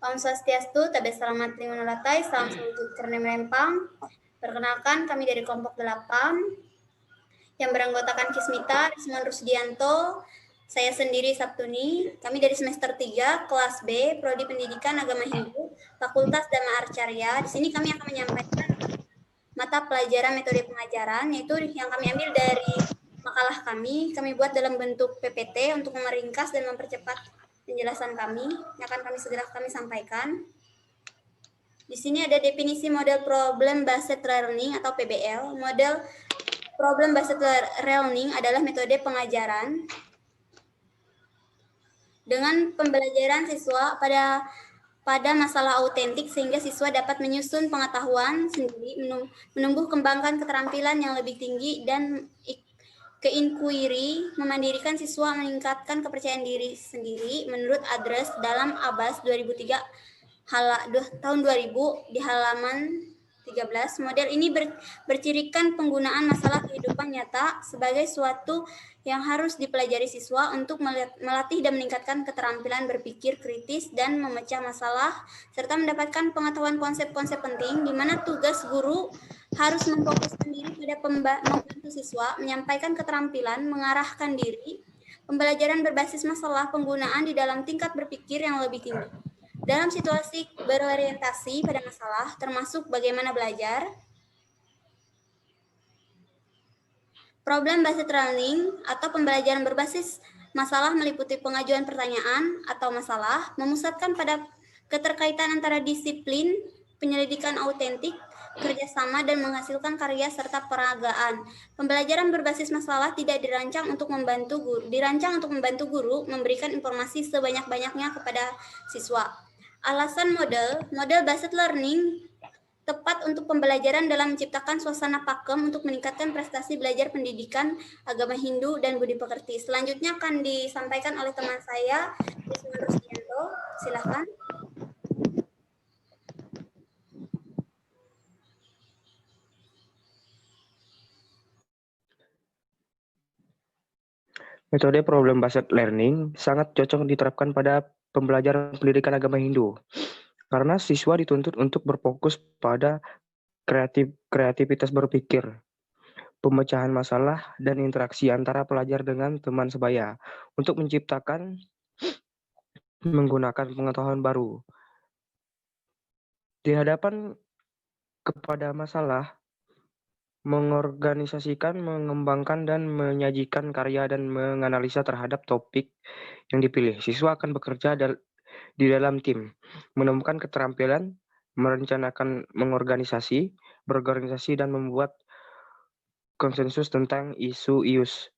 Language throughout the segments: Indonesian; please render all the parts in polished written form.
Om Swastiastu, Tabe Selamat Limunulatai, Salam Sewujud Kerni Melempang. Perkenalkan, kami dari kelompok 8 yang beranggotakan Kismita, Rismon Rusdianto, saya sendiri Sabtuni, kami dari semester 3, kelas B, Prodi Pendidikan Agama Hindu, Fakultas Dhamma Arcarya. Di sini kami akan menyampaikan mata pelajaran metode pengajaran, yaitu yang kami ambil dari makalah kami buat dalam bentuk PPT untuk meringkas dan mempercepat penjelasan kami, yang akan kami sampaikan. Di sini ada definisi model problem based learning atau PBL. Model problem based learning adalah metode pengajaran dengan pembelajaran siswa pada masalah autentik sehingga siswa dapat menyusun pengetahuan sendiri, menumbuh kembangkan keterampilan yang lebih tinggi dan ke-inquiry, memandirikan siswa meningkatkan kepercayaan diri sendiri menurut Address dalam Abbas 2003 tahun 2000 di halaman 13. Model ini bercirikan penggunaan masalah kehidupan nyata sebagai suatu yang harus dipelajari siswa untuk melatih dan meningkatkan keterampilan berpikir kritis dan memecah masalah, serta mendapatkan pengetahuan konsep-konsep penting, di mana tugas guru harus memfokuskan diri pada membantu siswa, menyampaikan keterampilan, mengarahkan diri, pembelajaran berbasis masalah, penggunaan di dalam tingkat berpikir yang lebih tinggi. Dalam situasi berorientasi pada masalah, termasuk bagaimana belajar, problem based learning atau pembelajaran berbasis masalah meliputi pengajuan pertanyaan atau masalah, memusatkan pada keterkaitan antara disiplin, penyelidikan autentik, kerjasama, dan menghasilkan karya serta peragaan. Pembelajaran berbasis masalah tidak dirancang untuk membantu guru memberikan informasi sebanyak-banyaknya kepada siswa. Alasan model based learning tepat untuk pembelajaran dalam menciptakan suasana pakem untuk meningkatkan prestasi belajar pendidikan agama Hindu dan budi pekerti. Selanjutnya akan disampaikan oleh teman saya, Rismon Rusdianto. Silakan. Metode problem based learning sangat cocok diterapkan pada pembelajaran pendidikan agama Hindu, karena siswa dituntut untuk berfokus pada kreativitas berpikir, pemecahan masalah, dan interaksi antara pelajar dengan teman sebaya untuk menciptakan menggunakan pengetahuan baru. Di hadapan kepada masalah, mengorganisasikan, mengembangkan, dan menyajikan karya dan menganalisa terhadap topik yang dipilih. Siswa akan bekerja di dalam tim, menemukan keterampilan, merencanakan berorganisasi, dan membuat konsensus tentang isu-ius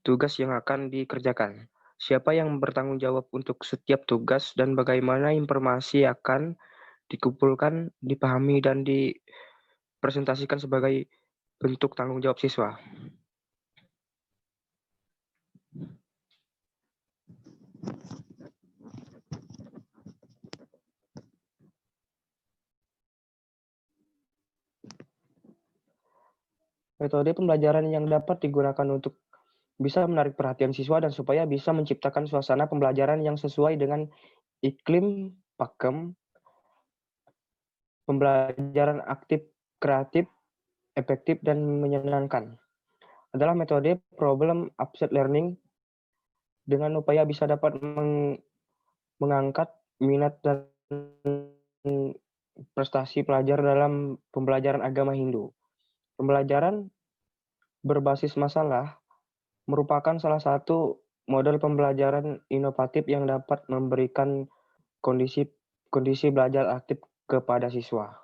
tugas yang akan dikerjakan. Siapa yang bertanggung jawab untuk setiap tugas dan bagaimana informasi akan dikumpulkan, dipahami, dan dipresentasikan sebagai bentuk tanggung jawab siswa. Metode pembelajaran yang dapat digunakan untuk bisa menarik perhatian siswa dan supaya bisa menciptakan suasana pembelajaran yang sesuai dengan iklim pakem, pembelajaran aktif, kreatif, efektif, dan menyenangkan adalah metode problem based learning dengan upaya bisa dapat mengangkat minat dan prestasi pelajar dalam pembelajaran agama Hindu. Pembelajaran berbasis masalah merupakan salah satu model pembelajaran inovatif yang dapat memberikan kondisi belajar aktif kepada siswa.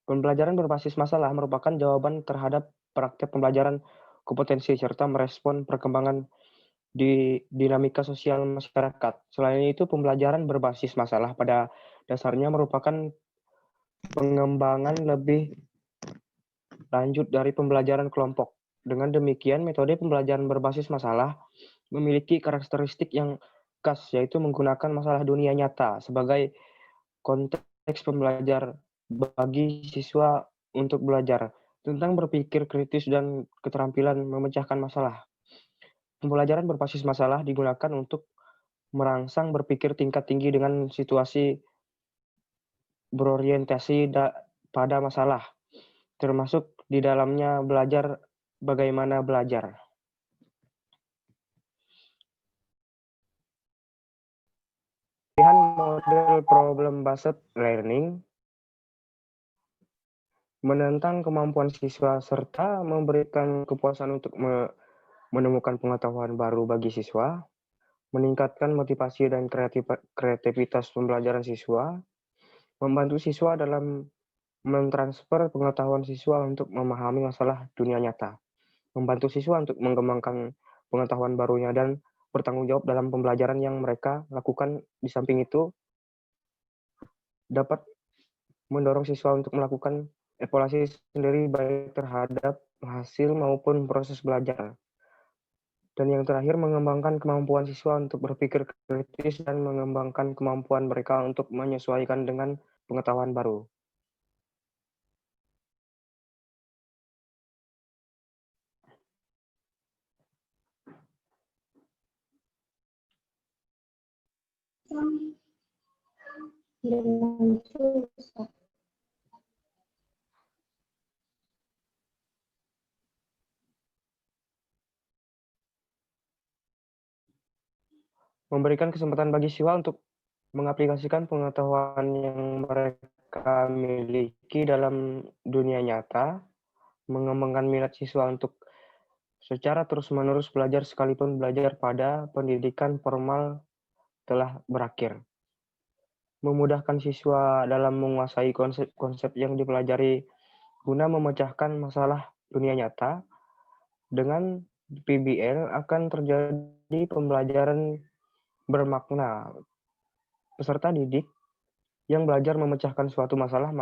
Pembelajaran berbasis masalah merupakan jawaban terhadap praktek pembelajaran kompetensi serta merespon perkembangan di dinamika sosial masyarakat. Selain itu, pembelajaran berbasis masalah pada dasarnya merupakan pengembangan lebih lanjut dari pembelajaran kelompok. Dengan demikian, metode pembelajaran berbasis masalah memiliki karakteristik yang khas, yaitu menggunakan masalah dunia nyata sebagai konteks pembelajar bagi siswa untuk belajar tentang berpikir kritis dan keterampilan memecahkan masalah. Pembelajaran berbasis masalah digunakan untuk merangsang berpikir tingkat tinggi dengan situasi berorientasi pada masalah, termasuk di dalamnya belajar bagaimana belajar. Pilihan model problem-based learning menentang kemampuan siswa serta memberikan kepuasan untuk menemukan pengetahuan baru bagi siswa, meningkatkan motivasi dan kreativitas pembelajaran siswa, membantu siswa dalam mentransfer pengetahuan siswa untuk memahami masalah dunia nyata, membantu siswa untuk mengembangkan pengetahuan barunya dan bertanggung jawab dalam pembelajaran yang mereka lakukan. Di samping itu, dapat mendorong siswa untuk melakukan evaluasi sendiri baik terhadap hasil maupun proses belajar. Dan yang terakhir, mengembangkan kemampuan siswa untuk berpikir kritis dan mengembangkan kemampuan mereka untuk menyesuaikan dengan pengetahuan baru. Memberikan kesempatan bagi siswa untuk mengaplikasikan pengetahuan yang mereka miliki dalam dunia nyata, mengembangkan minat siswa untuk secara terus-menerus belajar sekalipun belajar pada pendidikan formal telah berakhir. Memudahkan siswa dalam menguasai konsep-konsep yang dipelajari guna memecahkan masalah dunia nyata. Dengan PBL akan terjadi pembelajaran bermakna. Peserta didik yang belajar memecahkan suatu masalah,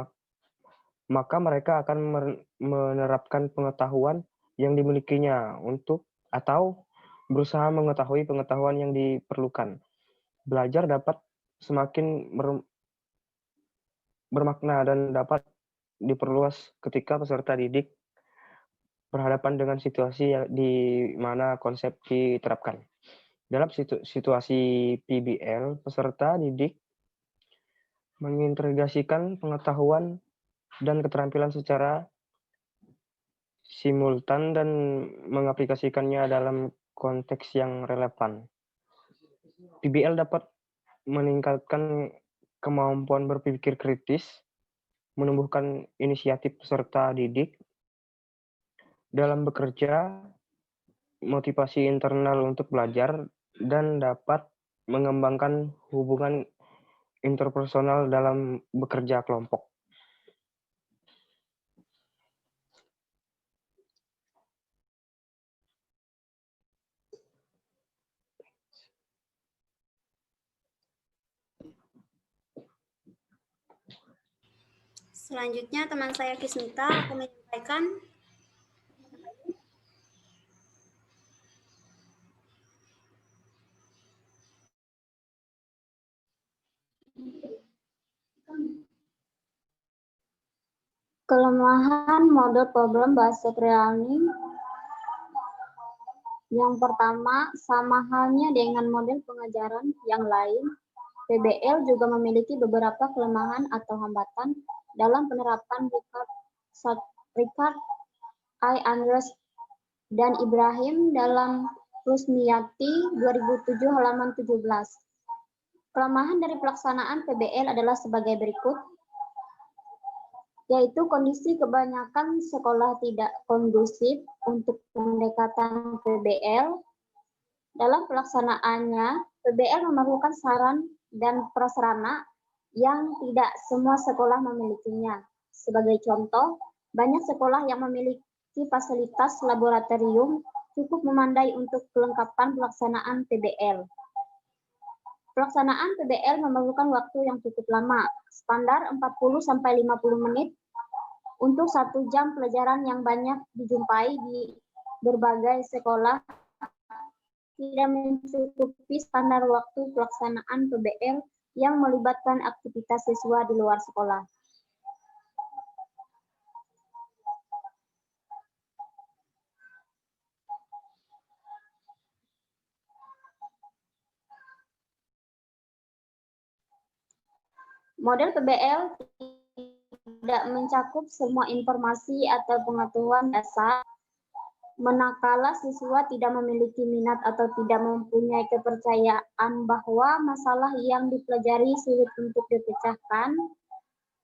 maka mereka akan menerapkan pengetahuan yang dimilikinya atau berusaha mengetahui pengetahuan yang diperlukan. Belajar dapat semakin bermakna dan dapat diperluas ketika peserta didik berhadapan dengan situasi di mana konsep diterapkan. Dalam situasi PBL, peserta didik mengintegrasikan pengetahuan dan keterampilan secara simultan dan mengaplikasikannya dalam konteks yang relevan. PBL dapat meningkatkan kemampuan berpikir kritis, menumbuhkan inisiatif peserta didik dalam bekerja, motivasi internal untuk belajar, dan dapat mengembangkan hubungan interpersonal dalam bekerja kelompok. Selanjutnya teman saya Kismita akan menyampaikan kelemahan model problem-based learning. Yang pertama, sama halnya dengan model pengajaran yang lain, PBL juga memiliki beberapa kelemahan atau hambatan dalam penerapan Ricard I. Andres dan Ibrahim dalam Rusmiyati 2007 halaman 17. Kelemahan dari pelaksanaan PBL adalah sebagai berikut, yaitu kondisi kebanyakan sekolah tidak kondusif untuk pendekatan PBL. Dalam pelaksanaannya, PBL memerlukan saran dan prasarana yang tidak semua sekolah memilikinya. Sebagai contoh, banyak sekolah yang memiliki fasilitas laboratorium cukup memadai untuk kelengkapan pelaksanaan PBL. Pelaksanaan PBL memerlukan waktu yang cukup lama, standar 40-50 menit untuk 1 jam pelajaran yang banyak dijumpai di berbagai sekolah tidak mencukupi standar waktu pelaksanaan PBL yang melibatkan aktivitas siswa di luar sekolah. Model PBL tidak mencakup semua informasi atau pengetahuan dasar, manakala siswa tidak memiliki minat atau tidak mempunyai kepercayaan bahwa masalah yang dipelajari sulit untuk dipecahkan,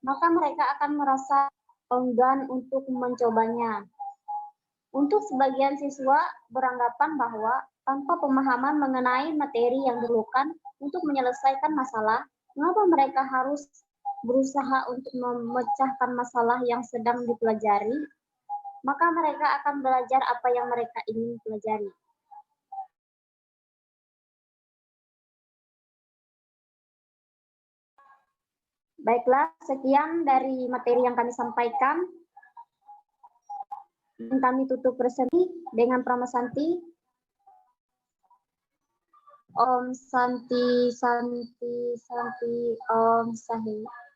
maka mereka akan merasa enggan untuk mencobanya. Untuk sebagian siswa beranggapan bahwa tanpa pemahaman mengenai materi yang diperlukan untuk menyelesaikan masalah, mengapa mereka harus berusaha untuk memecahkan masalah yang sedang dipelajari? Maka mereka akan belajar apa yang mereka ingin pelajari. Baiklah, sekian dari materi yang kami sampaikan. Dan kami tutup presentasi dengan Pramasanti. Om Santi Santi Santi Om Sahi.